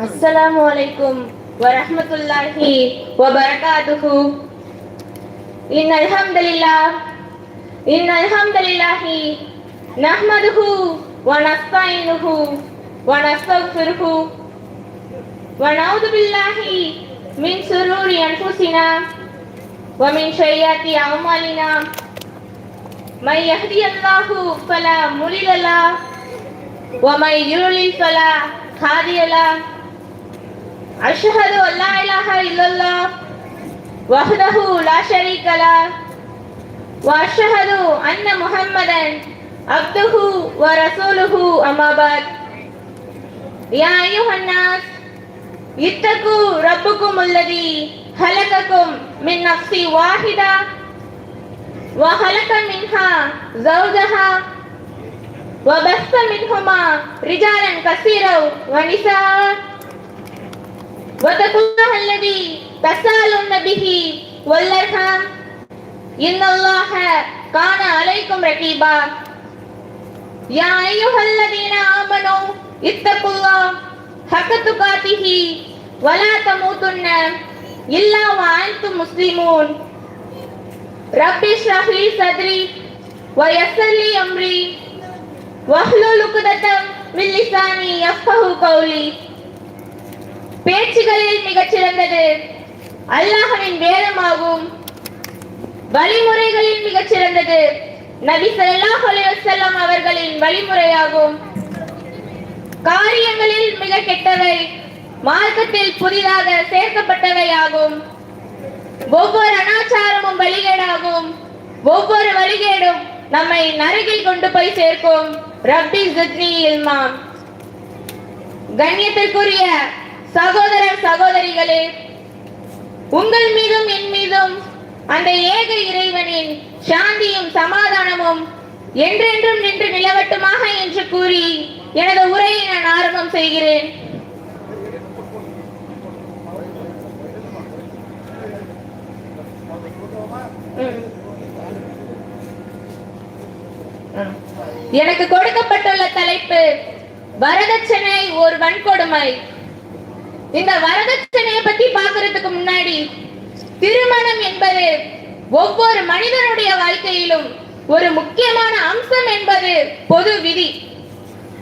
Assalamualaikum warahmatullahi wabarakatuh. Innal hamdalillahi nahmaduhu wa nasta'inuhu wa nastaghfiruhu wa na'udzu billahi min shururi anfusina wa min sayyiati a'malina. Man yahdihillahu fala mudilla lahu wa man yudlil fala hadiya lahu. Ashhadu an la ilaha illallah wahdahu la sharika lahu wa ashhadu anna Muhammadan abduhu wa rasuluhu amma ba'd. Ya ayyuhan nas ittaqu rabbakum alladhi khalaqakum min nafsin wahida wa khalaqa minha zawjaha wa bassa minhuma rijalan katsiran wa nisaa wattaqullaha alladhi tasaaluna bihi wal arham innallaha kana alaykum raqiba. Ya ayyuhalladhina amanu ittaqullaha haqqa tuqatihi wa la tamutunna illa wa antum muslimun. Rabbi shrah li sadri wa yassir li amri wahlul 'uqdatam min lisani yafqahu qawli. பேச்சுகளில் மிகச் சிறந்தது அல்லாஹ்வின் வேதமாகும். வழிமுறைகளில் மிகச் சிறந்தது நபி ஸல்லல்லாஹு அலைஹி வஸல்லம் அவர்களின் வழிமுறையாகும். காரியங்களில் மிக கெட்டவை மார்க்கத்தில் புதிதாக சேர்க்கப்பட்டவை ஆகும். ஒவ்வொரு அனாச்சாரமும் வழிகேடாகும். ஒவ்வொரு வழிகேடும் நம்மை நரகில் கொண்டு போய் சேர்க்கும். ரப்பி ஜித்னி இல்மா. கண்ணியத்திற்குரிய சகோதரர் சகோதரிகளே, உங்கள் மீதும் என் மீதும் அந்த ஏக இறைவனின் சாந்தியும் சமாதானமும் என்றென்றும் நின்று நிலவட்டுமாக என்று கூறி எனது உரையை நான் ஆரம்பம் செய்கிறேன். எனக்கு கொடுக்கப்பட்டுள்ள தலைப்பு வரதட்சணை ஒரு வன்கொடுமை. இந்த வரதட்சணையை பத்தி பார்க்கிறதுக்கு முன்னாடி, திருமணம் என்பது ஒவ்வொரு மனிதனுடைய வாழ்க்கையிலும் ஒரு முக்கியமான அம்சம் என்பது பொது விதி.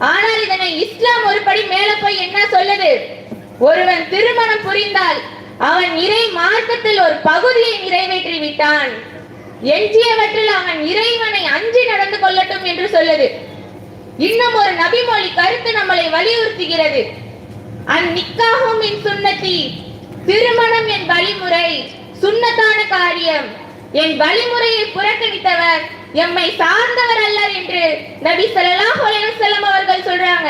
ஆனால் இதனை இஸ்லாம் ஒரு படி மேல போய் என்ன சொல்லுது? ஒருவன் திருமணம் புரிந்தால் அவன் இறை மார்க்கத்தில் ஒரு பகுதியை நிறைவேற்றி விட்டான், எஞ்சியவற்றில் அவன் இறைவனை அஞ்சி நடந்து கொள்ளட்டும் என்று சொல்லுது. இன்னும் ஒரு நபிமொழி கருத்து நம்மளை வலியுறுத்துகிறது. அந்நிக்காஹு மின் சுன்னதி. திருமணம் என் வழிமுறை, சுன்னத்தான காரியம். என் வழிமுறையை புறக்கணித்தவர் எம்மை சார்ந்தவர் அல்ல என்று நபி ஸல்லல்லாஹு அலைஹி வஸல்லம் அவர்கள் சொல்றாங்க.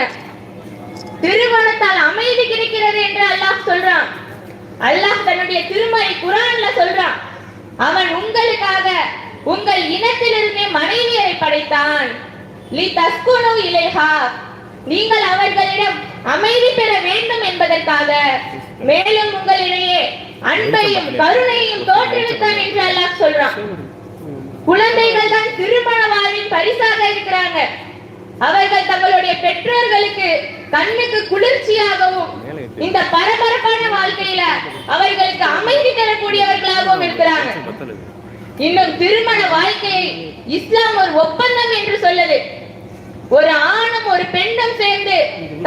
திருமணத்தால் அமைதி கிடைக்கிறது என்று அல்லாஹ் சொல்றான். அல்லாஹ் தன்னுடைய திருமறை குர்ஆன்ல சொல்றான், அவன் உங்களுக்காக உங்கள் இனத்திலிருந்தே மனைவியரை படைத்தான். லி தஸ்குனு இலைஹா. நீங்கள் அவர்களிடம் அமைதி பெற வேண்டும் என்பதற்காக, மேலும் உங்களிடையே அன்பையும் கருணையும் தோற்றுவித்தான் என்று அல்லாஹ் சொல்றான். குழந்தைகள் தான் திருமண வாழ்வின் பரிசாக இருக்கிறாங்க. அவர்கள் தங்களுடைய பெற்றோர்களுக்கு கண்ணுக்கு குளிர்ச்சியாகவும் இந்த பரபரப்பான வாழ்க்கையில அவர்களுக்கு அமைதி தரக்கூடியவர்களாகவும் இருக்கிறாங்க. இன்னும் திருமண வாழ்க்கையை இஸ்லாம் ஒரு ஒப்பந்தம் என்று சொல்லுது. ஒரு ஆணும் ஒரு பெண்ணும் சேர்ந்து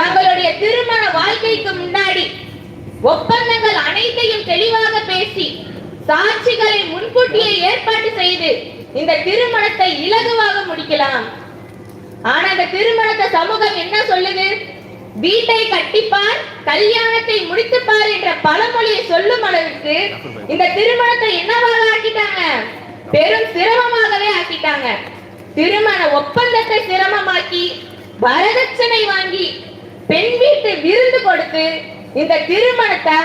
தங்களுடைய திருமண வாழ்க்கைக்கு முன்னாடி ஒப்பந்தங்கள் அனைத்தையும் தெளிவாக பேசி சாட்சிகளை முன்கூட்டியே ஏற்பாடு செய்து இந்த திருமணத்தை இலகுவாக முடிக்கலாம். ஆனா அந்த திருமணத்தை சமூகம் என்ன சொல்லுது? வீட்டை கட்டிப்பார், கல்யாணத்தை முடித்துப்பார் என்ற பழமொழியை சொல்லும் அளவுக்கு இந்த திருமணத்தை என்னவாக ஆக்கிட்டாங்க? பெரும் சிரமமாகவே ஆக்கிட்டாங்க. திருமண ஒப்பந்தத்தை சிரமமாக்கி வரதட்சணை வாங்கி பெண் வீட்டு விருந்து கொடுத்து இந்த திருமணத்தை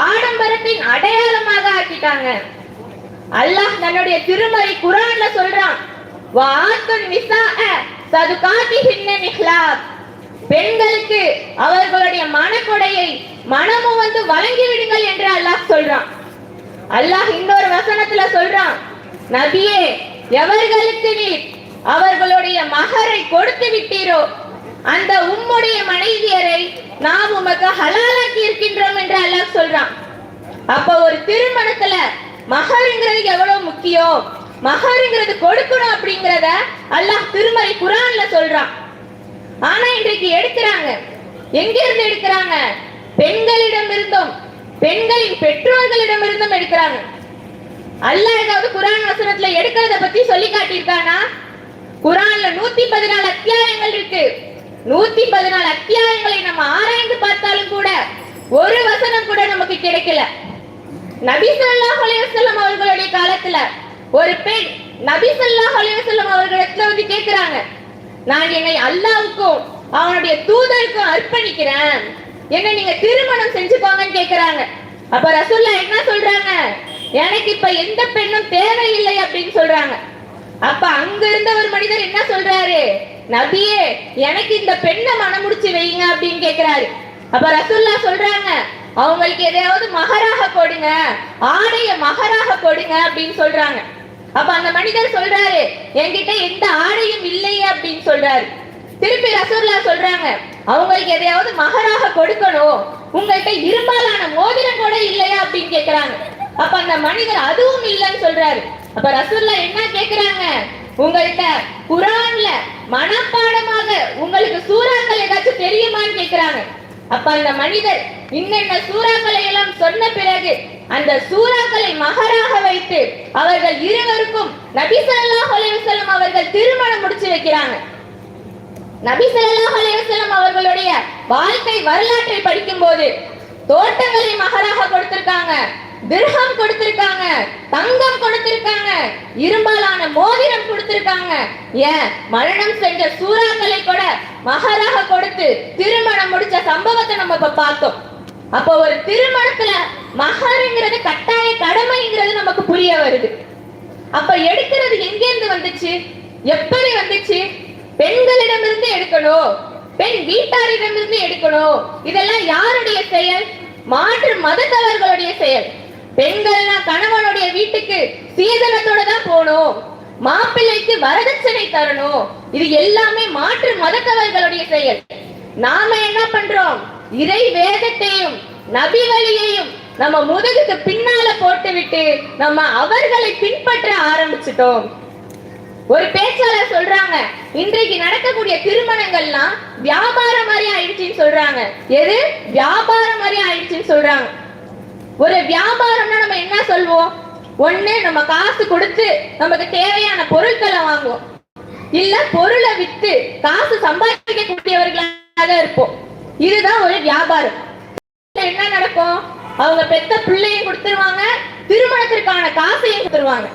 ஆடம்பரத்தின் அடையாளமாக ஆக்கிட்டாங்க. அல்லாஹ் தன்னுடைய திருமறை குர்ஆன்ல சொல்றான், வாத்துன் நிசாஅ சதுகாத்திஹின்ன நிஹ்லாப். பெண்களுக்கு அவர்களுடைய மனக்கொடையை மனமும் வந்து வழங்கி விடுங்கள் என்று அல்லாஹ் சொல்றான். அல்லாஹ் இன்னொரு வசனத்துல சொல்றான், நபியே, எவர்களுக்கு நீர் அவர்களுடைய மகரை கொடுத்து விட்டீரோ அந்த உம்முடைய மனைவியரை நாம் உமக்கு ஹலாலாக்கி இருக்கின்றோம் என்று அல்லாஹ் சொல்றான். அப்ப ஒரு திருமணத்துல மஹருங்கிறது எவ்வளவு முக்கியம், மஹருங்கிறது கொடுக்கணும் அப்படிங்கறத அல்லாஹ் திருமறை குர்ஆன்ல சொல்றான். ஆனா இன்றைக்கு எடுக்கிறாங்க, எங்க இருந்து எடுக்கிறாங்க? பெண்களிடம் இருந்தும் பெண்களின் பெற்றோர்களிடம் இருந்தும் எடுக்கிறாங்க. அல்லாஹ் ஏதாவது குர்ஆன் வசனத்துல எடுக்கிறத பத்தி சொல்லி காட்டியிருக்கானா? குர்ஆன்ல 114 அத்தியாயங்கள் இருக்கு. 114 அத்தியாயங்களை நம்ம ஆராய்ந்து பார்த்தாலும் கூட ஒரு வசனம் கூட நமக்கு கிடைக்கல. நபி ஸல்லல்லாஹு அலைஹி வஸல்லம் அவர்களுடைய காலத்துல ஒரு பெண் நபி ஸல்லல்லாஹு அலைஹி வஸல்லம் அவர்களிடத்துல வந்து கேக்குறாங்க, நான் என்னை அல்லாஹ்வுக்கும் அவனுடைய தூதருக்கும் அர்ப்பணிக்கிறேன், என்ன நீங்க திருமணம் செஞ்சுக்கோங்கன்னு கேக்குறாங்க. அப்ப ரசூலுல்லாஹ் என்ன சொல்றாங்க? எனக்கு இப்ப எந்த பெண்ணும் தேவையில்லை அப்படின்னு சொல்றாங்க. அப்ப அங்க இருந்த ஒரு மனிதர் என்ன சொல்றாரு? நபியே, எனக்கு இந்த பெண்ணை மனமுடிச்சு வைங்க அப்படின்னு கேக்குறாரு. அப்ப ரசூலுல்லாஹ் சொல்றாங்க, அவங்களுக்கு எதையாவது மகராக கொடுங்க, ஆடைய மகராக கொடுங்க அப்படின்னு சொல்றாங்க. அப்ப அந்த மனிதர் சொல்றாரு, என்கிட்ட எந்த ஆடையும் இல்லையே அப்படின்னு சொல்றாரு. திருப்பி ரசூலுல்லாஹ் சொல்றாங்க, அவங்களுக்கு எதையாவது மகராக கொடுக்கணும், உங்கள்கிட்ட இரும்பாலான மோதிரம் கூட இல்லையா அப்படின்னு கேக்குறாங்க. அப்ப அந்த மனிதர் அதுவும் இல்லைன்னு சொல்றாரு. அப்ப ரசூலுல்லாஹ் என்ன கேக்குறாங்க? உங்கள்கிட்ட குர்ஆன்ல மனப்பாடமாக உங்களுக்கு சூறாக்கள் ஏதாச்சும் தெரியுமான்னு கேக்குறாங்க. அப்ப அந்த மனிதர் இன்னென்ன சூறாக்களை எல்லாம் சொன்ன பிறகு அந்த சூறாக்களை மகராக வைத்து அவர்கள் இருவருக்கும் நபி ஸல்லல்லாஹு அலைஹி வஸல்லம் அவர்கள் திருமணம் முடிச்சு வைக்கிறாங்க. நபி ஸல்லல்லாஹு அலைஹி வஸல்லம் அவர்களுடைய வாழ்க்கை வரலாற்றை படிக்கும் போது தோட்டங்களை மகராக கொடுத்திருக்காங்க, திர்ஹம் கொடுத்திருக்காங்க, தங்கம் கொடுத்திருக்காங்க, இரும்பாலான மோதிரம் கொடுத்திருக்காங்க, ஏன் மரணம் செஞ்ச சூறாக்களை கூட மகராக கொடுத்து திருமணம் முடிச்ச சம்பவத்தை நம்ம இப்ப பார்த்தோம். அப்ப ஒரு திருமணத்துல மஹருங்கிறது கட்டாய கடமைங்கிறது நமக்கு புரிய வருது. அப்ப எடுக்கிறது எங்க இருந்து வந்துச்சு, எப்படி வந்துச்சு? பெண்களிடமிருந்து எடுக்கணும், பெண் வீட்டாரிடமிருந்து எடுக்கணும். இதெல்லாம் யாருடைய செயல்? மாற்று மதத்தவர்களுடைய செயல். பெண்கள்லாம் கணவனுடைய வீட்டுக்கு சீதனத்தோட தான் போகணும், மாப்பிள்ளைக்கு வரதட்சணை தரணும். இது எல்லாமே மாற்று மதத்தவர்களுடைய செயல். நாம என்ன பண்றோம்? இறை வேதத்தையும் நபி வழியையும் நம்ம முதுகுக்கு பின்னால போட்டுவிட்டு நம்ம அவர்களை பின்பற்ற ஆரம்பிச்சிட்டோம். ஒரு பேச்சாளர் சொல்றாங்க, இன்றைக்கு நடக்கக்கூடிய திருமணங்கள்லாம் வியாபாரம் மாதிரி ஆயிடுச்சுன்னு சொல்றாங்க. எது வியாபாரம் மாதிரி ஆயிடுச்சுன்னு சொல்றாங்க. ஒரு வியாபாரம்னா நம்ம என்ன சொல்வோம்? ஒண்ணு நம்ம காசு கொடுத்து நமக்கு தேவையான பொருட்களை வாங்குவோம், இல்ல பொருளை வித்து காசு சம்பாதிக்க கூடியவர்களாக இருப்போம். இதுதான் ஒரு வியாபாரம். என்ன நடக்கும்? அவங்க பெத்த பிள்ளையும் கொடுத்துருவாங்க, திருமணத்திற்கான காசையும் கொடுத்துருவாங்க.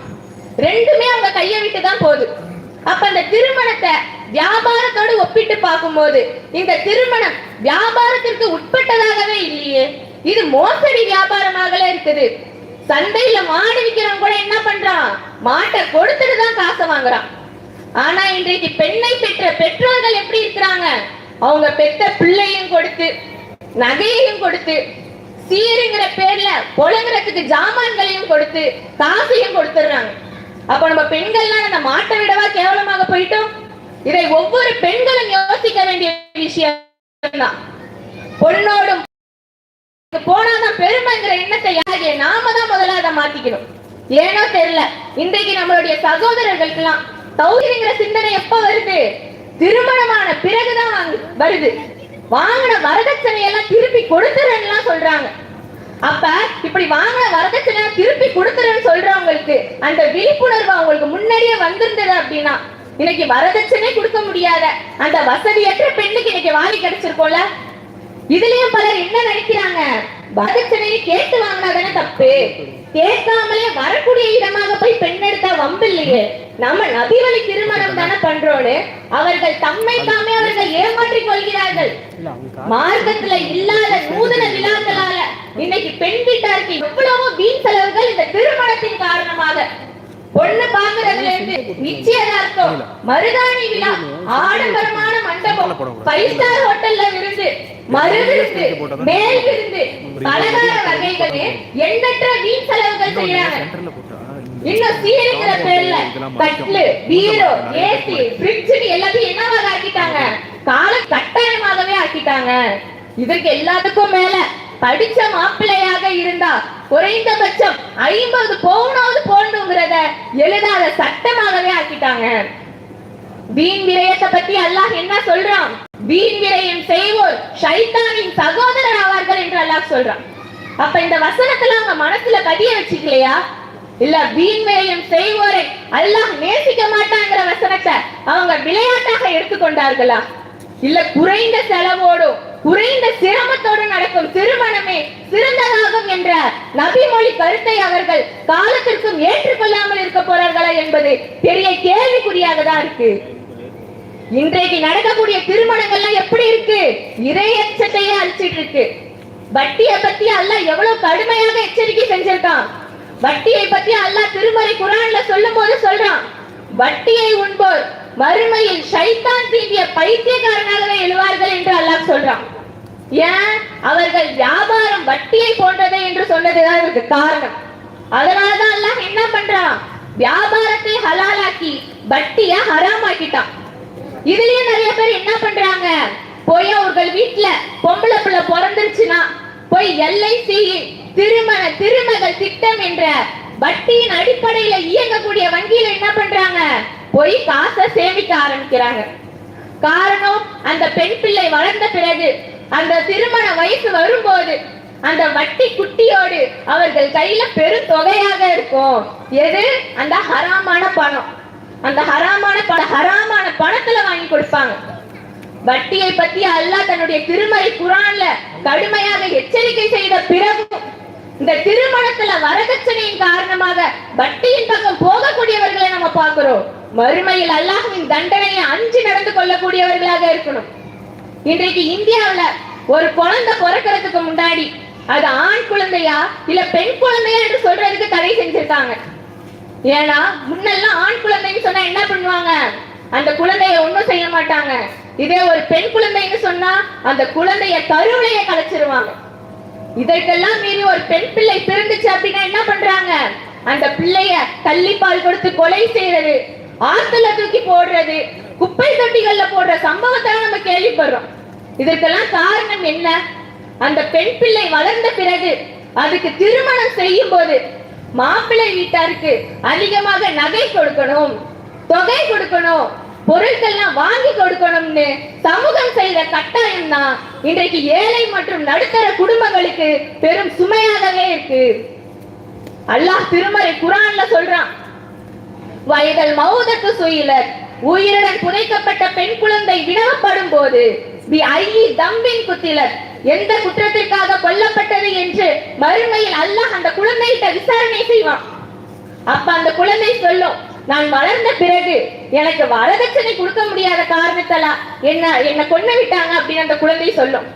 ரெண்டுமே அவங்க கையை விட்டு தான் போகுது. அப்ப அந்த திருமணத்தை வியாபாரத்தோடு ஒப்பிட்டு பார்க்கும்போது இந்த திருமணம் வியாபாரத்திற்கு உட்பட்டதாகவே இல்லையே, இது மோசடி வியாபாரமாக இருக்குது. சந்தையில மாடு விக்கிறவங்க கூட என்ன பண்றான்? மாட்டை கொடுத்துட்டு தான் காசை வாங்குறான். ஆனா இன்றைக்கு பெண்ணை பெற்ற பெற்றோர்கள் எப்படி இருக்கிறாங்க? அவங்க பெற்ற பிள்ளையும் கொடுத்து நகையையும் கொடுத்து சீருங்கிற பேர்ல பொழங்குறதுக்கு ஜாமான்களையும் கொடுத்து காசையும் கொடுத்துடுறாங்க. அப்ப நம்ம பெண்கள்லாம் அந்த மாட்டை விடவா கேவலமாக போயிட்டோம்? இதை ஒவ்வொரு பெண்களும் யோசிக்க வேண்டிய விஷயம் தான். பொண்ணோடும் போனாதான் பெருமைங்கிற எண்ணத்தை நாம தான் முதல்ல அதை மாத்திக்கணும். ஏனோ தெரியல, இன்றைக்கு நம்மளுடைய சகோதரர்களுக்கு எல்லாம் தௌஹீதுங்கிற சிந்தனை எப்ப வருது? திருமணமான பிறகுதான் வருது. வாங்கின வரதட்சணை எல்லாம் திருப்பி கொடுத்துறேன்னு சொல்றாங்க. அப்ப இப்படி வாங்கின வரதட்சணை திருப்பி கொடுத்துறேன்னு சொல்றவங்களுக்கு அந்த விழிப்புணர்வு அவங்களுக்கு முன்னாடியே வந்திருந்தது அப்படின்னா இன்னைக்கு வரதட்சணை கொடுக்க முடியாத அந்த வசதியற்ற பெண்ணுக்கு இன்னைக்கு வாங்கி கிடைச்சிருக்கோம்ல. இதுலயும் பலர் என்ன நினைக்கிறாங்க? வரதட்சணையை கேட்டு வாங்கினாதானே தப்பு, கேட்காமலே வரக்கூடிய இடமாக போய் பெண் எடுத்தா வம்பு இல்லையே, நம்ம நபி வழி திருமணம் தானே பண்றோன்னு அவர்கள் தம்மை தாமே அவர்கள் ஏமாற்றிக் கொள்கிறார்கள். மார்க்கத்துல இல்லாத நூதன விழாக்களால இன்னைக்கு பெண் வீட்டாருக்கு எவ்வளவோ வீண் செலவுகள் இந்த திருமணத்தின் காரணமாக. பொண்ணு பாக்குறதுல இருந்து நிச்சயதார்த்தம், மருதாணி விழா, ஆடம்பரமான மண்டபம், 5 ஸ்டார் ஹோட்டல்ல விருந்து, மறு விருந்து, மேல் விருந்து, பலகார வகைகள், எண்ணற்ற வீண் செலவுகள் செய்யறாங்க. இன்னும் சீருங்கிற பேர்ல கட்லு, பீரோ, ஏசி, ஃப்ரிட்ஜ் எல்லாத்தையும் என்னவாக ஆக்கிட்டாங்க? கால கட்டாயமாகவே ஆக்கிட்டாங்க. இதற்கு எல்லாத்துக்கும் மேல படிச்ச மாப்பிள்ளையாக இருந்தா குறைந்தபட்சம் 50 பவுனாவது போடணுங்கிறத எழுதாத சட்டமாகவே ஆக்கிட்டாங்க. வீண் விரயத்தை பத்தி அல்லாஹ் என்ன சொல்றான்? வீண் விரயம் செய்வோர் ஷைத்தானின் சகோதரர் ஆவார்கள் என்று அல்லாஹ் சொல்றான். அப்ப இந்த வசனத்துல அவங்க மனசுல பதிய வச்சுக்கலையா? இல்ல வீண் விரயம் செய்வோரை அல்லாஹ் நேசிக்க மாட்டாங்கிற வசனத்தை அவங்க விளையாட்டாக எடுத்துக்கொண்டார்களா? இல்ல குறைந்த செலவோடும் குறைந்த சிரமத்தோடு நடக்கும் திருமணமே சிறந்ததாகும் என்ற நபிமொழி கருத்தை அவர்கள் காலத்திற்கும் ஏற்றுக்கொள்ளாமல் இருக்க போறார்களா என்பது பெரிய கேள்விக்குறியாக தான் இருக்கு. இன்றைக்கு நடக்கக்கூடிய திருமணங்கள்லாம் எப்படி இருக்கு? இறையச்சத்தையே அழிச்சிட்டு இருக்கு. வட்டியை பத்தி அல்லாஹ் எவ்வளவு கடுமையாக எச்சரிக்கை செஞ்சிருக்கான். வட்டியை பத்தி அல்லாஹ் திருமறை குர்ஆன்ல சொல்லும் போது சொல்றான், வட்டியை உண்போர் மறுமையில் ஷைத்தான் தீண்டிய பைத்தியக்காரனாகவே எழுவார்கள் என்று அல்லாஹ் சொல்றான். ஏன்? அவர்கள் வியாபாரம் வட்டியை போன்றதே என்று சொன்னதுதான் இதுக்கு காரணம். அதனாலதான் அல்லாஹ் என்ன பண்றான்? வியாபாரத்தை ஹலாலாக்கி வட்டியை ஹராமாக்கிட்டான். இதுலயே நிறைய பேர் என்ன பண்றாங்க? போய் அவர்கள் வீட்டுல பொம்பளை பிள்ளை பிறந்துருச்சுன்னா போய் LIC திருமகள் திட்டம் என்ற வட்டியின் அடிப்படையில இயங்கக்கூடிய வங்கியில என்ன பண்றாங்க? போய் காசை சேமிக்க ஆரம்பிக்கிறாங்க. காரணம், அந்த பெண் பிள்ளை வளர்ந்த பிறகு அந்த திருமண வயசு வரும்போது அந்த வட்டி குட்டியோடு அவர்கள் கையில பெரும் தொகையாக இருக்கும். எது? அந்த ஹராமான பணம். அந்த ஹராமான பணத்துல வாங்கி கொடுப்பாங்க. வட்டியை பத்தி அல்லாஹ் தன்னுடைய திருமறை குர்ஆன்ல கடுமையாக எச்சரிக்கை செய்த பிறகு இந்த திருமணத்துல வரதட்சணையின் காரணமாக வட்டியின் பக்கம் போகக்கூடியவர்களை நம்ம பார்க்கிறோம். மறுமையில் அல்லாஹ்வின் தண்டனையை அஞ்சி நடந்து கொள்ளக்கூடியவர்களாக இருக்கணும். இன்றைக்கு இந்தியாவுல ஒரு குழந்தை பிறக்கிறதுக்கு முன்னாடி அது ஆண் குழந்தையா இல்ல பெண் குழந்தையா என்று சொல்றதுக்கு தடை செஞ்சிருக்காங்க. ஏன்னா முன்னெல்லாம் ஆண் குழந்தைன்னு சொன்னா என்ன பண்ணுவாங்க? அந்த குழந்தைய ஒண்ணும் செய்ய மாட்டாங்க. இதே ஒரு பெண் குழந்தைன்னு சொன்னா அந்த குழந்தைய கருவிலைய கலைச்சிருவாங்க. இதற்கெல்லாம் மீறி ஒரு பெண் பிள்ளை பிறந்துச்சு அப்படின்னா என்ன பண்றாங்க? அந்த பிள்ளைய கள்ளிப்பால் கொடுத்து கொலை செய்யறது, ஆத்துல தூக்கி போடுறது, குப்பை தொட்டிகள்ல போடுற சம்பவத்தை நம்ம கேள்விப்படுறோம். இதற்கெல்லாம் காரணம் என்ன? அந்த பெண் பிள்ளை வளர்ந்த பிறகு அதுக்கு திருமணம் செய்யும் போது மாப்பிள்ளை வீட்டாருக்கு அதிகமாக நகை கொடுக்கணும், தொகை கொடுக்கணும், பொருட்கள்லாம் வாங்கி கொடுக்கணும்னு சமூகம் செய்த கட்டாயம் தான் இன்றைக்கு ஏழை மற்றும் நடுத்தர குடும்பங்களுக்கு பெரும் சுமையாகவே இருக்கு. அல்லாஹ் திருமறை குர்ஆன்ல சொல்றான், வயதல் மௌதத்து சுயிலர், உயிருடன் புதைக்கப்பட்ட பெண் குழந்தை விடப்படும் போது தம்பின் குத்திலர், எந்த குற்றத்திற்காக கொல்லப்பட்டது என்று மறுமையில் அல்லாஹ் அந்த குழந்தைகிட்ட விசாரணை செய்வான். அப்ப அந்த குழந்தை சொல்லும், நான் வளர்ந்த பிறகு எனக்கு வரதட்சணை கொடுக்க முடியாத காரணத்தால என்ன கொண்டு விட்டாங்க அப்படின்னு அந்த குழந்தை சொல்லும்.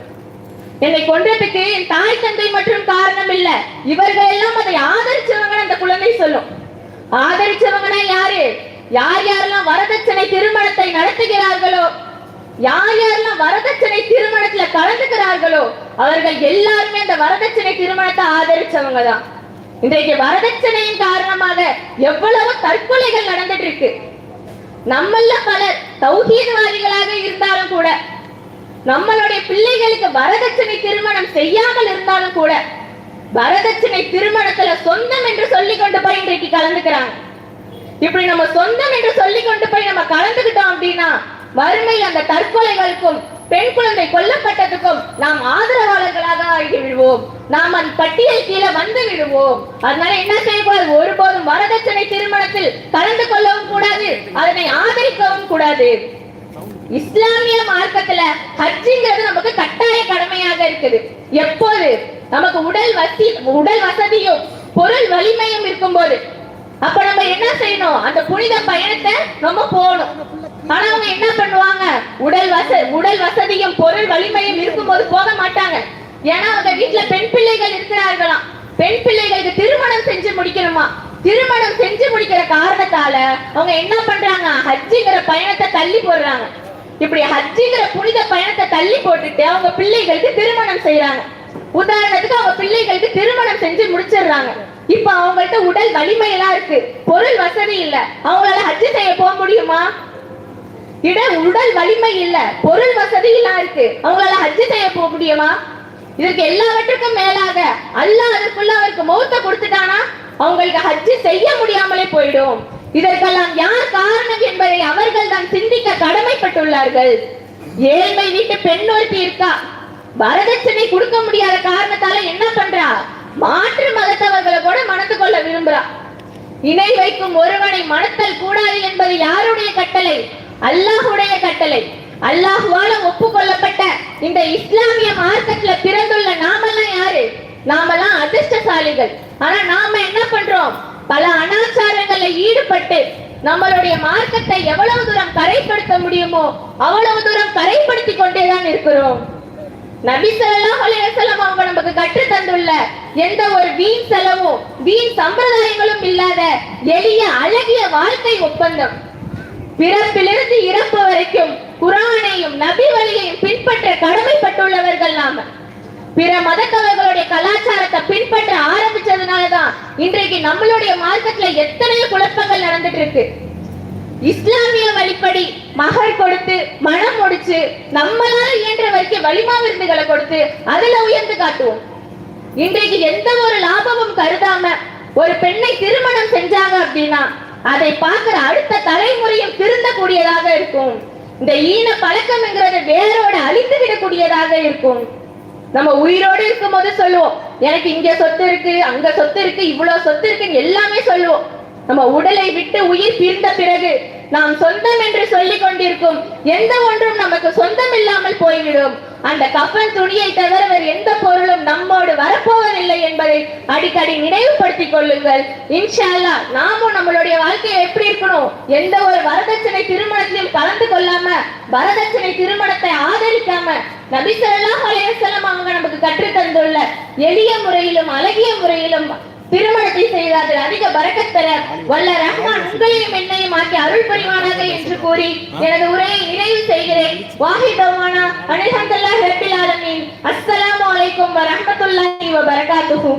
என்னை கொன்றதுக்கு என் தாய் தந்தை மற்றும் காரணம் இல்ல, இவர்கள் எல்லாம் அதை ஆதரிச்சவங்க அந்த குழந்தை சொல்லும். ஆதரிச்சவங்கன்னா யாரு? யார் யாரெல்லாம் வரதட்சணை திருமணத்தை நடத்துகிறார்களோ, யார் யாரெல்லாம் வரதட்சணை திருமணத்துல கலந்துக்கிறார்களோ அவர்கள் எல்லாருமே அந்த வரதட்சணை திருமணத்தை ஆதரிச்சவங்க தான். இன்றைக்கு வரதட்சணையின் காரணமாக எவ்வளவு தற்கொலைகள் நடந்துட்டு இருக்கு. நம்மள பலர் தௌஹீத்வாதிகளாக இருந்தாலும் கூட, நம்மளுடைய பிள்ளைகளுக்கு வரதட்சணை திருமணம் செய்யாமல் இருந்தாலும் கூட, வரதட்சணை திருமணத்துல சொந்தம் என்று சொல்லி கொண்டு போய் இன்றைக்கு கலந்துக்கிறாங்க. இப்படி நம்ம சொந்தம் என்று சொல்லி கொண்டு போய் நம்ம கலந்துக்கிட்டோம் அப்படின்னா மறுமையில் அந்த தற்கொலைகளுக்கும் பெண் குழந்தை கொல்லப்பட்டதுக்கும் நாம் ஆதரவாளர்களாக ஆகி விடுவோம். நாம் அந்த பட்டியல் கீழே வந்து விடுவோம். அதனால என்ன செய்யக்கூடாது? ஒருபோதும் வரதட்சணை திருமணத்தில் கலந்து கொள்ளவும் கூடாது, அதனை ஆதரிக்கவும் கூடாது. இஸ்லாமிய மார்க்கத்துல ஹஜ்ஜிங்கிறது நமக்கு கட்டாய கடமையாக இருக்குது. எப்போது நமக்கு உடல் வசதியும் பொருள் வலிமையும் இருக்கும் போது அப்ப நம்ம என்ன செய்யணும்? அந்த புனித பயணத்தை நம்ம போகணும். ஆனா அவங்க என்ன பண்ணுவாங்க? உடல் வசதியும் பொருள் வலிமையும் இருக்கும்போது போக மாட்டாங்க. ஏன்னா அவங்க வீட்டுல பெண் பிள்ளைகள் இருக்கிறார்களாம். பெண் பிள்ளைகளுக்கு திருமணம் செஞ்சு முடிக்கணுமா? திருமணம் செஞ்சு முடிக்கிற காரணத்தால அவங்க என்ன பண்றாங்க? ஹஜ்ஜிங்கிற பயணத்தை தள்ளி போடுறாங்க. இப்படி ஹஜ்ஜிங்கிற புனித பயணத்தை தள்ளி போட்டுட்டு அவங்க பிள்ளைகளுக்கு திருமணம் செய்யறாங்க. உதாரணத்துக்கு அவங்க பிள்ளைகளுக்கு திருமணம் செஞ்சு முடிச்சிடுறாங்க. இப்ப அவங்கள்ட்ட உடல் வலிமை எல்லாம் இருக்கு, பொருள் வசதி இல்ல, அவங்களால ஹஜ் செய்ய போக முடியுமா? உடல் வலிமை இல்ல, பொருள் வசதி எல்லாம் இருக்கு, அவங்களால ஹஜ் செய்ய போக முடியுமா? இதற்கு எல்லாவற்றுக்கும் மேலாக அல்லாஹ் அதற்குள்ள அவருக்கு மௌத்தை கொடுத்துட்டானா அவங்களுக்கு ஹஜ் செய்ய முடியாமலே போயிடும். இதற்கெல்லாம் யார் காரணம் என்பதை அவர்கள் தான் சிந்திக்க கடமைப்பட்டுள்ளார்கள். ஏழ்மை வீட்டு பெண் ஒருத்தி இருக்கா, வரதட்சணை கொடுக்க முடியாத காரணத்தால என்ன பண்றா? மாற்று மதத்தவர்களை கூட மணந்து கொள்ள விரும்புறா. இணை வைக்கும் ஒருவனை மணத்தல் கூடாது என்பது யாருடைய கட்டளை? அல்லாஹ்வுடைய கட்டளை. அல்லாஹ்வால ஒப்புக்கொள்ளப்பட்ட இந்த இஸ்லாமிய மார்க்கத்துல பிறந்துள்ள நாமெல்லாம் யாரு? நாமெல்லாம் அதிர்ஷ்டசாலிகள். ஆனா நாம என்ன பண்றோம்? பல அனாச்சாரங்களை ஈடுபட்டு நம்மளுடைய மார்க்கத்தை எவ்வளவு தூரம் கரைப்படுத்த முடியுமோ அவ்வளவு தூரம் கரைப்படுத்தி கொண்டேதான் இருக்கிறோம். நபி ஸல்லல்லாஹு அலைஹி வஸல்லம் அவங்க நமக்கு கற்று தந்துள்ள எந்த ஒரு வீண் செலவும் வீண் சம்பிரதாயங்களும் இல்லாத எளிய அழகிய வாழ்க்கை ஒப்பந்தம். பிறப்பிலிருந்து இறப்பு வரைக்கும் குர்ஆனையும் நபி வழியையும் பின்பற்ற கடமைப்பட்டுள்ளவர்கள் நாம. பிற மதத்தவர்களுடைய கலாச்சாரத்தை பின்பற்ற ஆரம்பிச்சதுனாலதான் இன்றைக்கு நம்மளுடைய மார்க்கத்துல எத்தனையோ குழப்பங்கள் நடந்துட்டு இருக்கு. இஸ்லாமிய வழிப்படி மகர் கொடுத்து மனம் முடிச்சு நம்மளால இயன்ற வரைக்கும் வலிமா விருந்துகளை கொடுத்து அதுல உயர்ந்து காட்டுவோம். இன்றைக்கு எந்த ஒரு லாபமும் கருதாம ஒரு பெண்ணை திருமணம் செஞ்சாங்க அப்படின்னா அதை பார்க்கிற அடுத்த தலைமுறையும் திருந்தக்கூடியதாக இருக்கும். இந்த ஈன பழக்கம்ங்கிறது வேரோட அழித்து விடக்கூடியதாக இருக்கும். நம்ம உயிரோடு இருக்கும் போது சொல்லுவோம், எனக்கு இங்க சொத்து இருக்கு, அங்க சொத்து இருக்கு, இவ்வளவு சொத்து இருக்குன்னு எல்லாமே சொல்லுவோம். நம்ம உடலை விட்டு உயிர் பிரிந்த பிறகு நாம் சொந்தம் என்று சொல்லிக் கொண்டிருக்கும் எந்த ஒன்றும் நமக்கு சொந்தம் இல்லாமல் போய்விடும். அந்த கஃன் துணியை தவிர வேறு எந்த பொருளும் நம்மோடு வரப்போவதில்லை என்பதை அடிக்கடி நினைவுபடுத்திக் கொள்ளுங்கள். இன்ஷா அல்லாஹ் நாமும் நம்மளுடைய வாழ்க்கையை எப்படி இருக்கணும்? எந்த ஒரு வரதட்சணை திருமணத்திலும் கலந்து கொள்ளாம, வரதட்சணை திருமணத்தை ஆதரிக்காம, நபி ஸல்லல்லாஹு அலைஹி வஸல்லம் அவங்க நமக்கு கற்று தந்துள்ள எளிய முறையிலும் அழகிய முறையிலும் திருமணத்தை செய்தாது அதிக பரக்கத் பெற வல்ல ரஹ்மான் உங்களையும் என்னையும் ஆக்கி அருள் புரிவானாக என்று கூறி எனது உரையை நிறைவு செய்கிறேன். வாஹிதவானா அல்ஹம்துலில்லாஹி ரப்பில் ஆலமீன். அஸ்ஸலாமு அலைக்கும் வரஹ்மத்துல்லாஹி வபரகாத்துஹு.